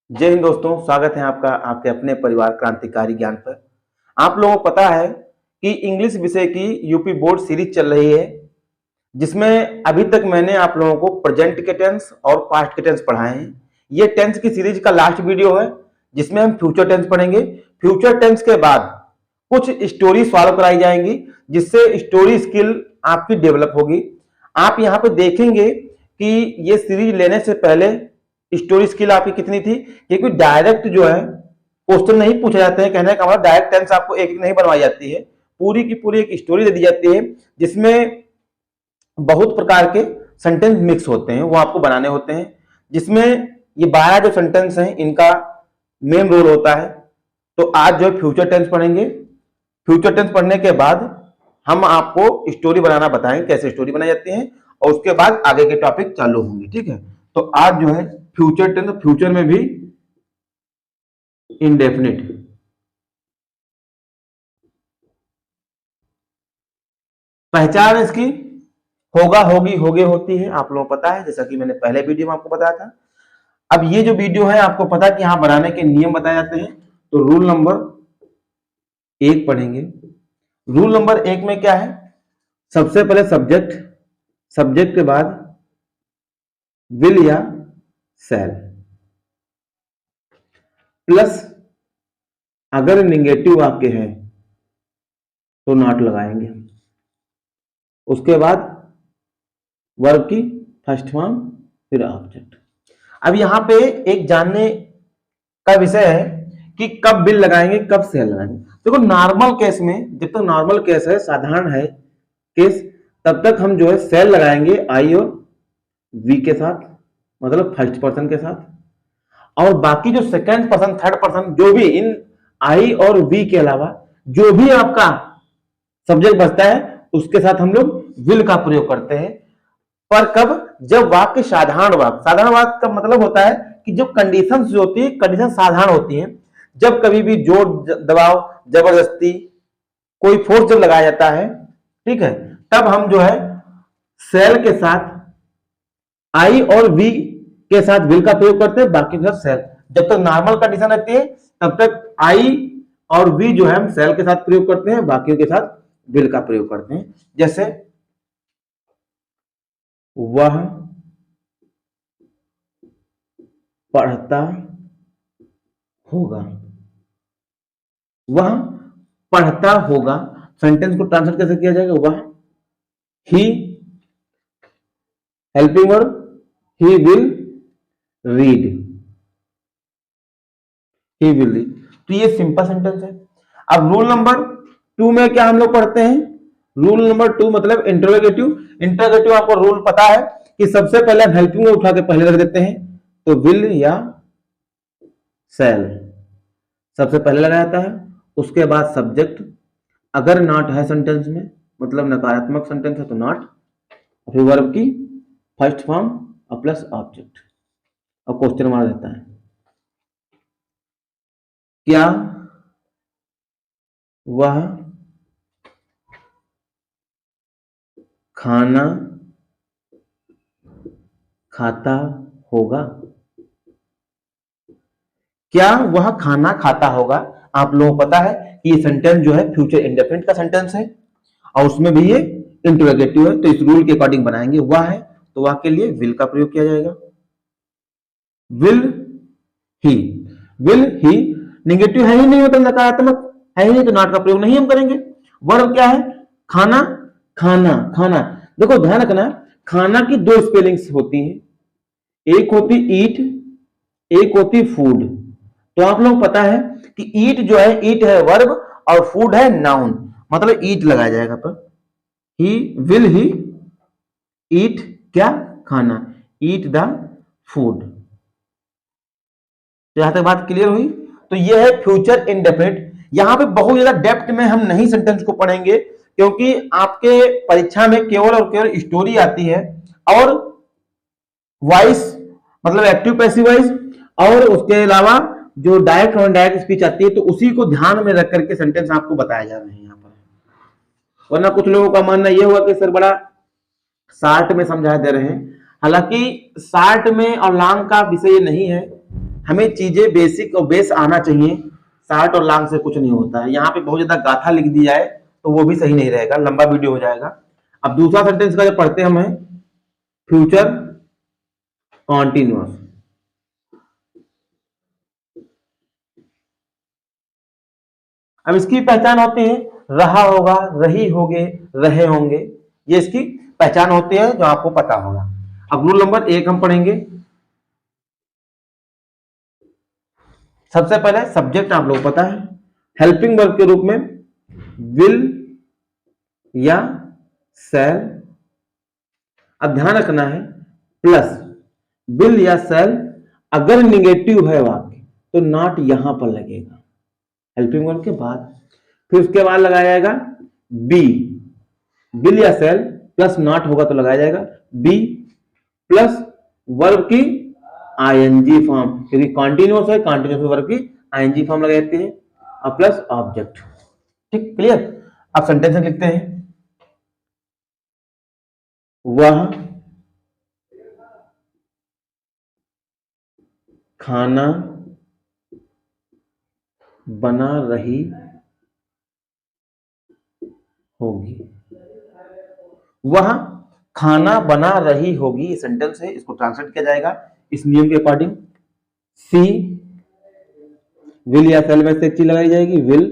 जय हिंद दोस्तों, स्वागत है आपका आपके अपने परिवार क्रांतिकारी ज्ञान पर। आप लोगों को पता है कि इंग्लिश विषय की यूपी बोर्ड सीरीज चल रही है, जिसमें अभी तक मैंने आप लोगों को प्रेजेंट के टेंस और पास्ट के टेंस पढ़ाए हैं। ये टेंस की सीरीज का लास्ट वीडियो है, जिसमें हम फ्यूचर टेंस पढ़ेंगे। फ्यूचर टेंस के बाद कुछ स्टोरी सॉल्व कराई जाएंगी, जिससे स्टोरी स्किल आपकी डेवलप होगी। आप यहाँ पे देखेंगे कि ये सीरीज लेने से पहले स्टोरी स्किल आपकी कितनी थी, क्योंकि डायरेक्ट जो है क्वेश्चन नहीं पूछे जाते हैं। कहने का मतलब डायरेक्ट टेंस आपको एक एक नहीं बनवाई जाती है, पूरी की पूरी एक स्टोरी दे दी जाती है, जिसमें बहुत प्रकार के सेंटेंस मिक्स होते हैं, वो आपको बनाने होते हैं। जिसमें ये 12 जो सेंटेंस हैं, इनका मेन रोल होता है। तो आज जो है फ्यूचर टेंस पढ़ेंगे। फ्यूचर टेंस पढ़ने के बाद हम आपको स्टोरी बनाना बताएंगे, कैसे स्टोरी बनाई जाती है, और उसके बाद आगे के टॉपिक चालू होंगे। ठीक है, तो आज जो है फ्यूचर टेंस, फ्यूचर में भी इंडेफिनिट, पहचान इसकी होगा, होगी, होगे, होती है, आप लोगों को पता है, जैसा कि मैंने पहले वीडियो में आपको बताया था। अब ये जो वीडियो है, आपको पता है कि यहां बनाने के नियम बताए जाते हैं। तो रूल नंबर 1 पढ़ेंगे। रूल नंबर 1 में क्या है? सबसे पहले सब्जेक्ट, सब्जेक्ट के बाद विल या शैल, प्लस अगर निगेटिव वाक्य है तो नॉट लगाएंगे। उसके बाद वर्ब की फर्स्ट फॉर्म, फिर ऑब्जेक्ट। अब यहां पे एक जानने का विषय है कि कब विल लगाएंगे, कब शैल लगाएंगे। देखो, नॉर्मल केस में, जब तक नॉर्मल केस है, साधारण है केस, तब तक हम जो है शैल लगाएंगे आई और वी के साथ, मतलब फर्स्ट पर्सन के साथ। और बाकी जो सेकंड पर्सन, थर्ड पर्सन, जो भी इन आई और वी के अलावा जो भी आपका सब्जेक्ट बचता है, उसके साथ हम लोग विल का प्रयोग करते हैं। पर कब? जब वाक्य साधारण वाक्य, साधारण वाक्य का मतलब होता है कि जो कंडीशंस जो होती है, कंडीशन साधारण होती है। जब कभी भी जोर, दबाव, जबरदस्ती, कोई फोर्स जब लगाया जाता है, ठीक है, तब हम जो है सेल के साथ आई और वी के साथ विल का प्रयोग करते हैं, बाकी के साथ सेल। जब तक नॉर्मल कंडीशन रहती है, तब तक आई और वी जो है हम सेल के साथ प्रयोग करते हैं, बाकियों के साथ विल का प्रयोग करते हैं। जैसे वह पढ़ता होगा, वह पढ़ता होगा। सेंटेंस को ट्रांसलेट कैसे किया जाएगा? वह, ही helping verb, he will read, he will read. तो ये सिंपल सेंटेंस है। अब रूल नंबर 2 में क्या हम लोग पढ़ते हैं? रूल नंबर 2 मतलब इंटरोगेटिव। इंटरोगेटिव आपको रूल पता है कि सबसे पहले हम हेल्पिंग वर्ब उठा के पहले रख देते हैं, तो विल या शैल सबसे पहले लगाया जाता है। उसके बाद सब्जेक्ट, अगर नॉट है सेंटेंस में, मतलब नकारात्मक सेंटेंस है तो नॉट, फिर वर्ब की फर्स्ट फॉर्म और प्लस ऑब्जेक्ट, और क्वेश्चन मार्क रहता है। क्या वह खाना खाता होगा? क्या वह खाना खाता होगा? आप लोगों को पता है कि ये सेंटेंस जो है फ्यूचर इंडेफिनिट का सेंटेंस है, और उसमें भी ये इंटरोगेटिव है। तो इस रूल के अकॉर्डिंग बनाएंगे। वह है तो वह के लिए विल का प्रयोग किया जाएगा। Will he, will he negative है ही नहीं, मतलब नकारात्मक है ही नहीं, तो नॉट का प्रयोग नहीं हम करेंगे। वर्ब क्या है? खाना, खाना, खाना। देखो ध्यान रखना, खाना की 2 स्पेलिंग्स होती हैं, एक होती ईट, एक होती फूड। तो आप लोग पता है कि ईट जो है, ईट है वर्ब और फूड है नाउन, मतलब ईट लगाया जाएगा। पर ही विल ही ईट क्या? खाना, ईट द फूड। यहां तक बात क्लियर हुई? तो ये है फ्यूचर इंडेफिनिट। यहां पे बहुत ज्यादा डेप्थ में हम नहीं सेंटेंस को पढ़ेंगे, क्योंकि आपके परीक्षा में केवल और केवल स्टोरी आती है, और वॉइस मतलब एक्टिव पैसिव वॉइस, और उसके अलावा जो डायरेक्ट और इनडायरेक्ट स्पीच आती है, तो उसी को ध्यान में रख करके सेंटेंस आपको बताया जा रहे हैं यहाँ पर। वरना कुछ लोगों का मानना यह हुआ कि सर बड़ा शार्ट में समझा दे रहे हैं। हालांकि शार्ट में और लॉन्ग का विषय नहीं है, हमें चीजें बेसिक और बेस आना चाहिए, शार्ट और लॉन्ग से कुछ नहीं होता है। यहाँ पे बहुत ज्यादा गाथा लिख दी जाए तो वो भी सही नहीं रहेगा, लंबा वीडियो हो जाएगा। अब दूसरा सेंटेंस का जो पढ़ते हैं हमें, फ्यूचर कॉन्टिन्यूअस। अब इसकी पहचान होती है, रहा होगा, रही होगे, रहे होंगे, ये इसकी पहचान होती है जो आपको पता होगा। अब रूल नंबर 1 हम पढ़ेंगे। सबसे पहले सब्जेक्ट आप लोग पता है, हेल्पिंग वर्ब के रूप में विल या शैल। अब ध्यान रखना है, प्लस विल या शैल अगर निगेटिव है वाक्य तो नॉट यहां पर लगेगा हेल्पिंग वर्ब के बाद। फिर उसके बाद लगाया जाएगा बी, विल या शैल प्लस नॉट होगा तो लगाया जाएगा बी प्लस वर्ब की आईएनजी फॉर्म, क्योंकि कॉन्टिन्यूअस है, कॉन्टिन्यूअस वर्ब की आईएनजी फॉर्म लगा देते हैं और प्लस ऑब्जेक्ट। ठीक, क्लियर। अब सेंटेंस लिखते हैं, वह खाना बना रही होगी। वह खाना बना रही होगी, ये सेंटेंस है, इसको ट्रांसलेट किया जाएगा इस नियम के अकॉर्डिंग। सी, विल या शैल में से एक चीज लगाई जाएगी, विल,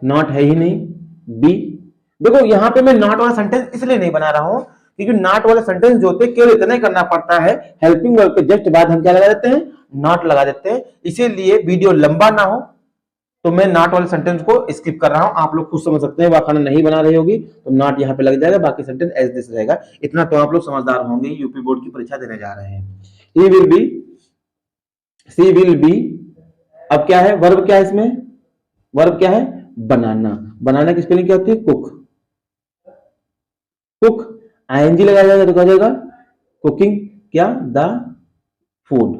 नॉट है ही नहीं, बी। देखो यहां पे मैं नॉट वाला सेंटेंस इसलिए नहीं बना रहा हूं क्योंकि नॉट वाले सेंटेंस जो होते हैं केवल इतना ही करना पड़ता है, हेल्पिंग वर्ब के जस्ट बाद हम क्या लगा देते हैं, नॉट लगा देते हैं। इसीलिए वीडियो लंबा ना हो तो मैं नॉट वाले सेंटेंस को स्किप कर रहा हूं। आप लोग खुद समझ सकते हैं, वह खाना नहीं बना रही होगी तो नॉट यहां पे लग जाएगा, बाकी सेंटेंस एज दिस रहेगा। इतना तो आप लोग समझदार होंगे, यूपी बोर्ड की परीक्षा देने जा रहे हैं। He will be, she will be. अब क्या है, वर्ब क्या है इसमें, वर्ब क्या है, बनाना। बनाना की स्पेलिंग क्या होती है, कुक। कुक आईएनजी लगाया जाएगा तो क्या जाएगा, कुकिंग क्या, the food,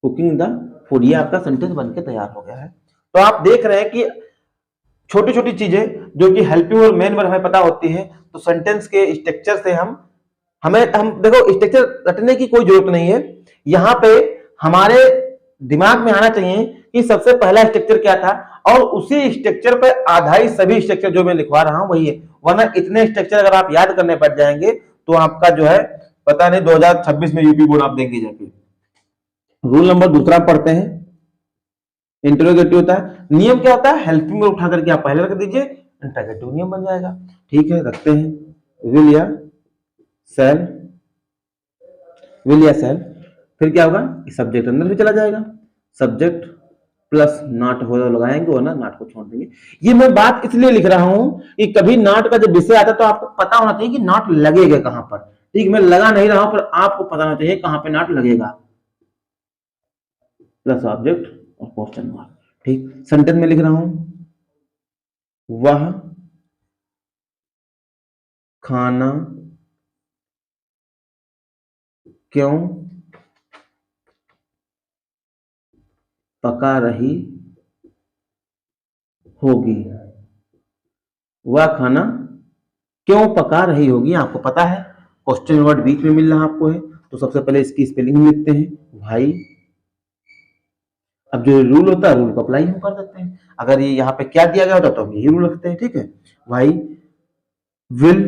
cooking the food. ये आपका सेंटेंस बनके तैयार हो गया है। तो आप देख रहे हैं कि छोटी छोटी चीजें जो कि हेल्पिंग और मेन वर्ब हमें पता होती है, तो सेंटेंस के स्ट्रक्चर से हम देखो स्ट्रक्चर रटने की कोई जरूरत नहीं है। यहां पे हमारे दिमाग में आना चाहिए कि सबसे पहला स्ट्रक्चर क्या था और उसी स्ट्रक्चर पर आधारित सभी स्ट्रक्चर जो मैं लिखवा रहा हूं वही है। वरना इतने स्ट्रक्चर अगर आप याद करने बैठ जाएंगे तो आपका जो है पता नहीं 2026 में यूपी बोर्ड आप देंगे जाके। रूल नंबर दूसरा पढ़ते हैं, इंटरोगेटिव होता है। नियम क्या होता है, हेल्पिंग में उठा करके आप पहले रख दीजिए, इंटरोगेटिव नियम बन जाएगा। ठीक है, रखते हैं विल या शैल, विल या शैल। फिर क्या होगा, सब्जेक्ट अंदर भी चला जाएगा, सब्जेक्ट प्लस नॉट हो लगाएंगे, वरना नॉट को छोड़ देंगे। ये मैं बात इसलिए लिख रहा हूं कि कभी नॉट का जब विषय आता है तो आपको पता होना चाहिए कि नॉट लगेगा कहां पर। ठीक, मैं लगा नहीं रहा हूं पर आपको पता होना चाहिए कहां पे नॉट लगेगा, प्लस ऑब्जेक्ट और क्वेश्चन मार्क। ठीक, सेंटेंस में लिख रहा हूं, वह खाना क्यों पका रही होगी। वह खाना क्यों पका रही होगी, आपको पता है क्वेश्चन वर्ड बीच में मिल रहा आपको है, तो सबसे पहले इसकी स्पेलिंग लिखते हैं भाई। अब जो रूल होता है रूल को अप्लाई हम कर देते हैं, अगर ये यहाँ पे क्या दिया गया होता तो हम यही रूल रखते हैं। ठीक है, why will,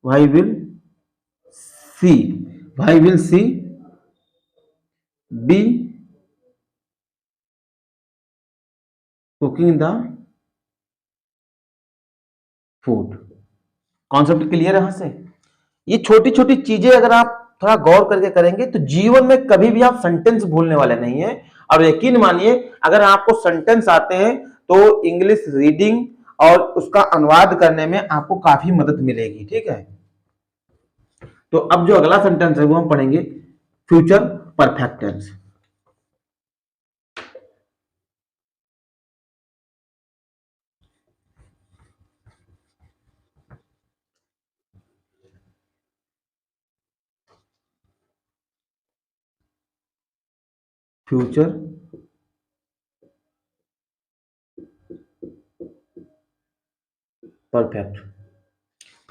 why will she, why will she be cooking the food. Concept clear है यहां से। ये छोटी छोटी चीजें अगर आप थोड़ा गौर करके करेंगे तो जीवन में कभी भी आप सेंटेंस भूलने वाले नहीं है। और यकीन मानिए अगर आपको सेंटेंस आते हैं तो इंग्लिश रीडिंग और उसका अनुवाद करने में आपको काफी मदद मिलेगी। ठीक है, तो अब जो अगला सेंटेंस है वो हम पढ़ेंगे future perfect tense. Future perfect,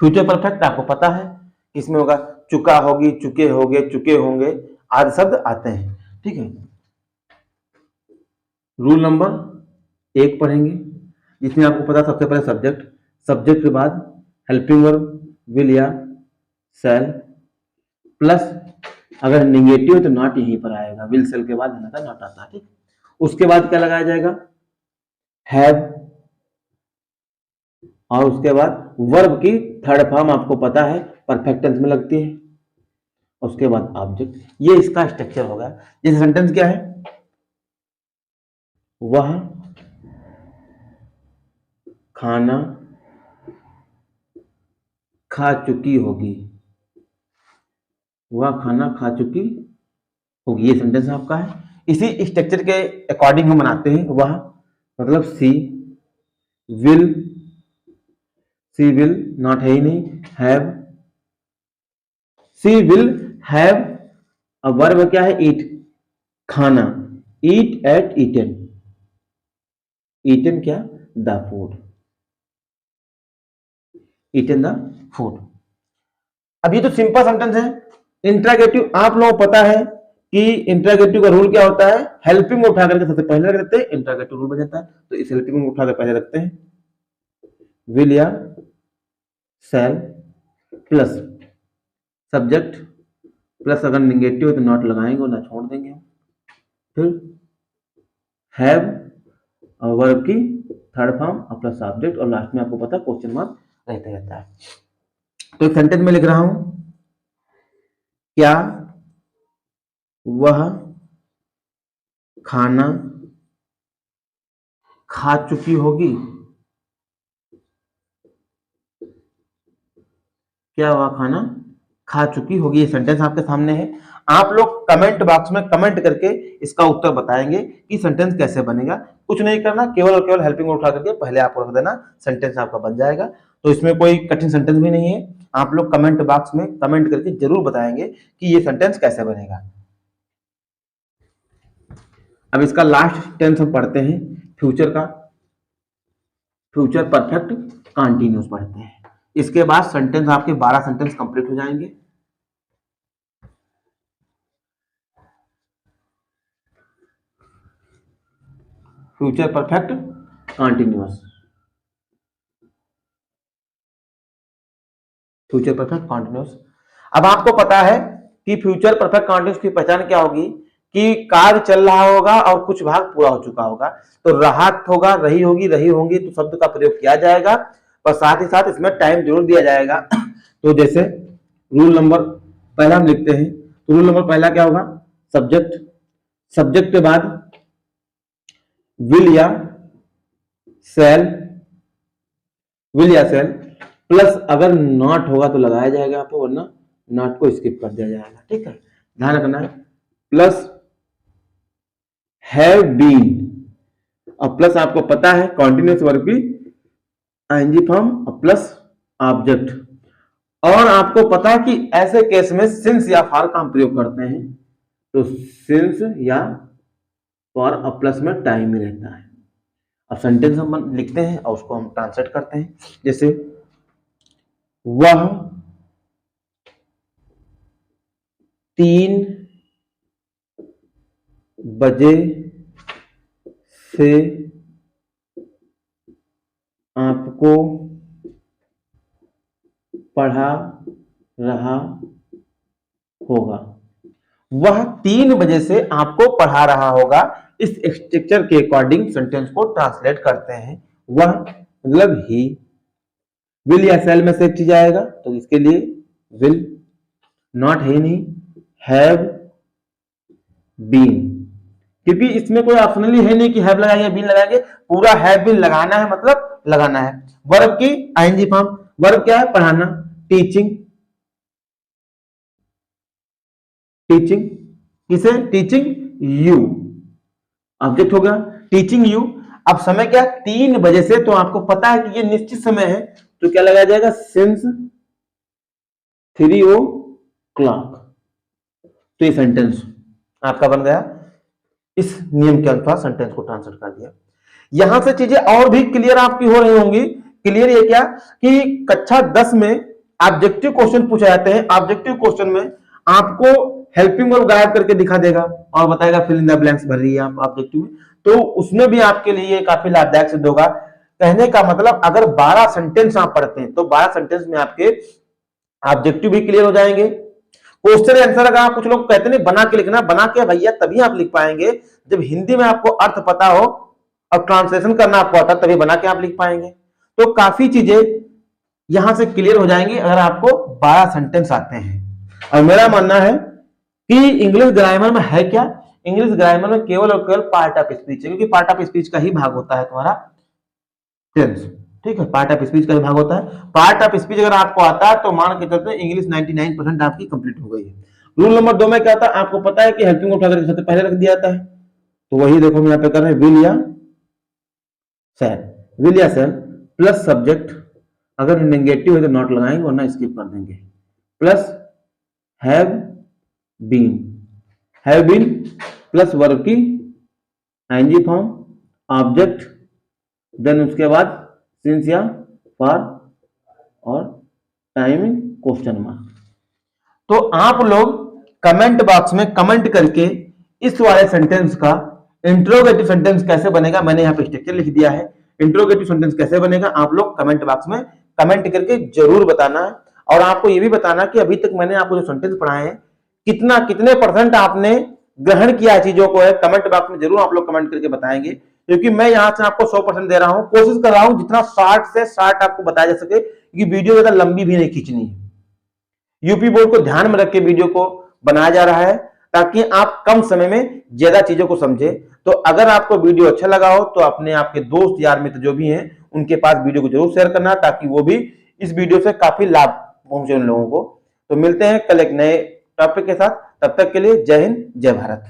future perfect आपको पता है इसमें होगा चुका होगी, चुके होगे, चुके होंगे आदि शब्द आते हैं। ठीक है, रूल नंबर 1 पढ़ेंगे, जिसमें आपको पता सबसे पहले सब्जेक्ट, सब्जेक्ट के बाद हेल्पिंग वर्ब विल या शैल, प्लस अगर निगेटिव है तो नॉट यहीं पर आएगा, विल शैल के बाद था नॉट आता है। ठीक, उसके बाद क्या लगाया जाएगा, हैव, और उसके बाद वर्ब की थर्ड फॉर्म आपको पता है परफेक्ट टेंस में लगती है, उसके बाद ऑब्जेक्ट। ये इसका स्ट्रक्चर होगा। जैसे सेंटेंस क्या है, वह खाना खा चुकी होगी, वह खाना खा चुकी होगी, ये सेंटेंस आपका है। इसी स्ट्रक्चर के अकॉर्डिंग हम बनाते हैं। वह मतलब सी विल नॉट है ही नहीं, हैव, सी विल हैव, अब वर्ब क्या है, ईट, खाना, ईट एट ईटन, ईटन क्या, the food, eaten the food. अब ये तो सिंपल सेंटेंस है। इंट्रागेटिव आप लोगों को पता है कि इंट्रागेटिव का रूल क्या होता है, हेल्पिंग उठा करके सबसे पहले रख देते हैं, इंट्रागेटिव रूल बन जाता है। तो इस हेल्पिंग उठा कर पहले रखते हैं, विल या शैल प्लस सब्जेक्ट, प्लस अगर निगेटिव है तो नॉट लगाएंगे और ना छोड़ देंगे। फिर हैव और वर्ब की थर्ड फॉर्म और प्लस सब्जेक्ट, और लास्ट में आपको पता है क्वेश्चन मार्क रहता है। तो एक सेंटेंस में लिख रहा हूं, क्या वह खाना खा चुकी होगी, क्या वह खाना खा चुकी होगी, ये सेंटेंस आपके सामने है। आप लोग कमेंट बॉक्स में कमेंट करके इसका उत्तर बताएंगे कि सेंटेंस कैसे बनेगा। कुछ नहीं करना, केवल और केवल हेल्पिंग उठा करके पहले आप रख देना, सेंटेंस आपका बन जाएगा। तो इसमें कोई कठिन सेंटेंस भी नहीं है। आप लोग कमेंट बॉक्स में कमेंट करके जरूर बताएंगे कि ये सेंटेंस कैसे बनेगा। अब इसका लास्ट टेंस हम पढ़ते हैं, फ्यूचर का, फ्यूचर परफेक्ट कंटीन्यूअस पढ़ते हैं। इसके बाद सेंटेंस आपके 12 सेंटेंस कंप्लीट हो जाएंगे। Future perfect continuous, future perfect continuous. अब आपको पता है कि फ्यूचर परफेक्ट कंटीन्यूअस की पहचान क्या होगी, कि कार्य चल रहा होगा और कुछ भाग पूरा हो चुका होगा, तो राहत होगा, रही होगी, रही होंगी, तो शब्द का प्रयोग किया जाएगा, पर साथ ही साथ इसमें टाइम जरूर दिया जाएगा। तो जैसे रूल नंबर पहला हम लिखते हैं, तो रूल नंबर पहला क्या होगा, सब्जेक्ट, सब्जेक्ट के बाद विल या शैल, विल या शैल, प्लस अगर नॉट होगा तो लगाया जाएगा आपको, वरना नॉट को स्किप कर दिया जाएगा। ठीक है, ध्यान रखना है। प्लस हैव बीन, और प्लस आपको पता है कॉन्टिन्यूअस वर्ब की आईएनजी फॉर्म और प्लस ऑब्जेक्ट, और आपको पता है कि ऐसे केस में सिंस या फॉर का हम प्रयोग करते हैं, तो सिंस या फॉर और प्लस में टाइम ही रहता है। अब सेंटेंस हम लिखते हैं और उसको हम ट्रांसलेट करते हैं। जैसे वह 3 बजे से आपको पढ़ा रहा होगा, वह 3 बजे से आपको पढ़ा रहा होगा। इस स्ट्रक्चर के अकॉर्डिंग सेंटेंस को ट्रांसलेट करते हैं। वह मतलब ही, विल या शैल में से एक चीज आएगा, तो इसके लिए विल, नॉट है नहीं, हैव बीन, क्योंकि इसमें कोई ऑप्शनली है नहीं कि हैव लगाएंगे बीन लगाएंगे, पूरा हैव बीन लगाना है, मतलब लगाना है। वर्ब की आईएनजी फॉर्म, वर्ब क्या है, पढ़ाना, टीचिंग, टीचिंग किसे, टीचिंग यू, ऑब्जेक्ट हो गया टीचिंग यू। अब समय क्या, 3 बजे से, तो आपको पता है कि ये निश्चित समय है, तो क्या लगाया जाएगा, सिंस 3 o'clock। तो ये सेंटेंस आपका बन गया। इस नियम के अनुसार सेंटेंस को ट्रांसलेट कर दिया। यहां से चीजें और भी क्लियर आपकी हो रही होंगी। क्लियर ये क्या, कि कक्षा 10 में ऑब्जेक्टिव क्वेश्चन पूछे जाते हैं। ऑब्जेक्टिव क्वेश्चन में आपको हेल्पिंग वर्ब गायब करके दिखा देगा और बताएगा फिल इन द ब्लैंक्स भर रही है आप ऑब्जेक्टिव में। तो उसमें भी आपके लिए काफी लाभदायक सिद्ध होगा। कहने का मतलब अगर 12 सेंटेंस आप पढ़ते हैं तो 12 सेंटेंस में आपके ऑब्जेक्टिव भी क्लियर हो जाएंगे। क्वेश्चन आंसर अगर आप कुछ लोग कहते नहीं बना के लिखना, बना के भैया तभी आप लिख पाएंगे जब हिंदी में आपको अर्थ पता हो और ट्रांसलेशन करना आपको आता तभी बना के आप लिख पाएंगे। तो काफी चीजें यहां से क्लियर हो जाएंगी अगर आपको 12 सेंटेंस आते हैं। और मेरा मानना है कि इंग्लिश ग्रामर में है क्या, इंग्लिश ग्रामर में केवल और केवल पार्ट ऑफ स्पीच है, क्योंकि पार्ट ऑफ स्पीच का ही भाग होता है तुम्हारा टेंस। ठीक है, पार्ट ऑफ स्पीच का भी भाग होता है। पार्ट ऑफ स्पीच अगर आपको आता है तो मान के चलते हैं इंग्लिश 99% आपकी कंप्लीट हो गई है। रूल नंबर 2 में क्या था, आपको पता है कि हेल्पिंग उठा करके सबसे पहले रख दिया जाता है, तो वही देखो हम यहाँ पे कर रहे हैं, विल या शैल, विल या शैल प्लस सब्जेक्ट, अगर नेगेटिव है तो नॉट लगाएंगे वरना स्किप कर देंगे, plus have been plus verb की आईएनजी फॉर्म, ऑब्जेक्ट, देन उसके बाद सिंस या फॉर और टाइमिंग क्वेश्चन मार्क। तो आप लोग कमेंट बॉक्स में कमेंट करके इस वाले सेंटेंस का इंट्रोगेटिव सेंटेंस कैसे बनेगा, मैंने यहाँ पे स्ट्रक्चर लिख दिया है, इंट्रोगेटिव सेंटेंस कैसे बनेगा आप लोग कमेंट बॉक्स में कमेंट करके जरूर बताना है। और आपको ये भी बताना कि अभी तक मैंने आपको जो सेंटेंस पढ़ाए हैं कितने परसेंट आपने ग्रहण किया चीजों को है, कमेंट बॉक्स में जरूर आप लोग कमेंट करके बताएंगे, क्योंकि मैं यहां से आपको 100% दे रहा हूं, कोशिश कर रहा हूं जितना 60 से 60 आपको बताया जा सके, क्योंकि वीडियो ज्यादा लंबी भी नहीं खींचनी है। यूपी बोर्ड को ध्यान में रख के वीडियो को बनाया जा रहा है ताकि आप कम समय में ज्यादा चीजों को समझे। तो अगर आपको वीडियो अच्छा लगा हो तो अपने आपके दोस्त यार मित्र जो भी हैं उनके पास वीडियो को जरूर शेयर करना, ताकि वो भी इस वीडियो से काफी लाभ पहुंचे उन लोगों को। तो मिलते हैं कल एक नए टॉपिक के साथ, तब तक के लिए जय हिंद जय भारत।